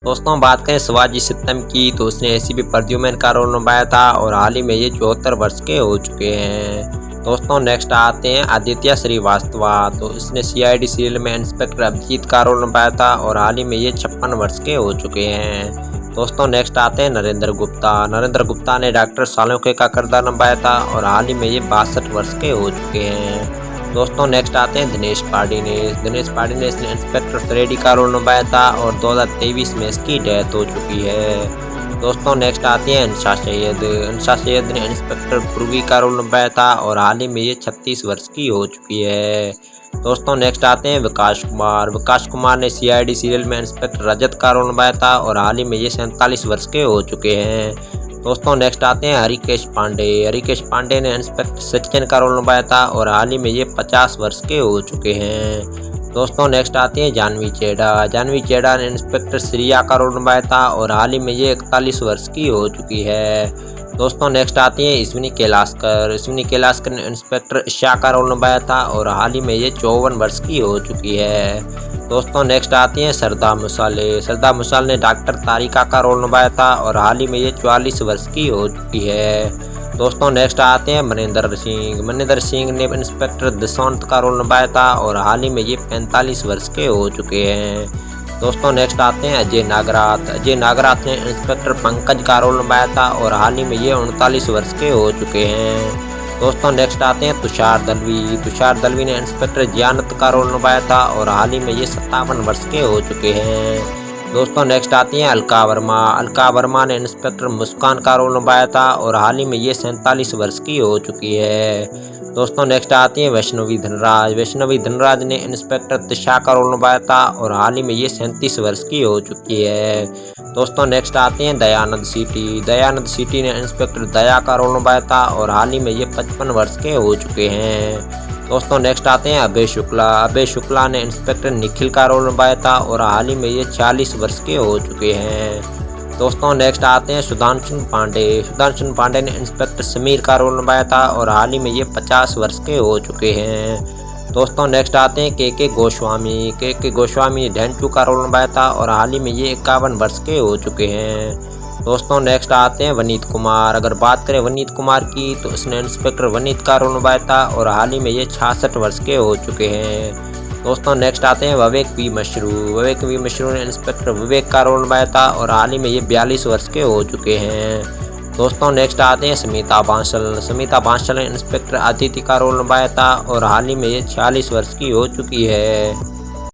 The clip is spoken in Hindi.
दोस्तों बात करें शिवाजी सित्तम की तो उसने एसीपी प्रद्युम्न का रोल निभाया था और हाल ही में ये 74 वर्ष के हो चुके हैं। दोस्तों नेक्स्ट आते हैं आदित्य श्रीवास्तवा, तो इसने सीआईडी सीरियल में इंस्पेक्टर अभिजीत का रोल निभाया था और हाल ही में ये 56 वर्ष के हो चुके हैं। दोस्तों नेक्स्ट आते हैं नरेंद्र गुप्ता। नरेंद्र गुप्ता ने डॉक्टर सालोके का किरदार निभाया था और हाल ही में ये 62 वर्ष के हो चुके हैं। दोस्तों नेक्स्ट आते हैं दिनेश पांडे ने इसने इंस्पेक्टर फ्रेडी का रोल निभाया था और 2023 में इसकी डेथ हो चुकी है। दोस्तों नेक्स्ट आती है अंशा सैयद ने इंस्पेक्टर पूर्वी का रोल निभाया था और हाल ही में ये 36 वर्ष की हो चुकी है। दोस्तों नेक्स्ट आते हैं विकास कुमार ने सीआईडी सीरियल में इंस्पेक्टर रजत का रोल निभाया था और हाल ही में ये 47 वर्ष के हो चुके हैं। दोस्तों नेक्स्ट आते हैं हरिकेश पांडे ने इंस्पेक्टर सचिन का रोल निभाया था और हाल ही में ये 50 वर्ष के हो चुके हैं। दोस्तों नेक्स्ट आते हैं जानवी चेड़ा ने इंस्पेक्टर श्रिया का रोल निभाया था और हाल ही में ये 41 वर्ष की हो चुकी है। दोस्तों नेक्स्ट आती है अश्विनी कैलाशकर ने इंस्पेक्टर ईशा का रोल निभाया था और हाल ही में ये 54 वर्ष की हो चुकी है। दोस्तों नेक्स्ट आती हैं श्रद्धा मुसाल ने डॉक्टर तारिका का रोल निभाया था और हाल ही में ये 44 वर्ष की हो चुकी है। दोस्तों नेक्स्ट आते हैं मनिंदर सिंह ने इंस्पेक्टर दशांत का रोल निभाया था और हाल ही में ये 45 वर्ष के हो चुके हैं। दोस्तों नेक्स्ट आते हैं अजय नागराथ ने इंस्पेक्टर पंकज का रोल निभाया था और हाल ही में ये 39 वर्ष के हो चुके हैं। दोस्तों नेक्स्ट आते हैं तुषार दलवी ने इंस्पेक्टर जियानत का रोल निभाया था और हाल ही में ये 57 वर्ष के हो चुके हैं। दोस्तों नेक्स्ट आती हैं अलका वर्मा ने इंस्पेक्टर मुस्कान का रोल निभाया था और हाल ही में ये 47 वर्ष की हो चुकी है। दोस्तों नेक्स्ट आती है वैष्णवी धनराज ने इंस्पेक्टर दिशा का रोल निभाया था और हाल ही में ये 37 वर्ष की हो चुकी है। दोस्तों नेक्स्ट आते हैं दयानंद सिटी ने इंस्पेक्टर दया का रोल निभाया था और हाल ही में ये 55 वर्ष के हो चुके हैं। दोस्तों नेक्स्ट आते हैं अभय शुक्ला ने इंस्पेक्टर निखिल का रोल निभाया था और हाल ही में ये 40 वर्ष के हो चुके हैं। दोस्तों नेक्स्ट आते हैं सुधांशु पांडे ने इंस्पेक्टर समीर का रोल निभाया था और हाल ही में ये 50 वर्ष के हो चुके हैं। दोस्तों नेक्स्ट आते हैं के गोस्वामी ने ढेंचू का रोल निभाया था और हाल ही में ये 51 वर्ष के हो चुके हैं। दोस्तों नेक्स्ट आते हैं वनीत कुमार। अगर बात करें वनीत कुमार की तो इसने इंस्पेक्टर वनीत का रोल निभाया था और हाल ही में ये 66 वर्ष के हो चुके हैं। दोस्तों नेक्स्ट आते हैं विवेक वी मशरू ने इंस्पेक्टर विवेक का रोल निभाया था और हाल ही में ये 42 वर्ष के हो चुके हैं। दोस्तों नेक्स्ट आते हैं स्मिता बांसल ने इंस्पेक्टर अदिति का रोल निभाया था और हाल ही में ये 46 वर्ष की हो चुकी है।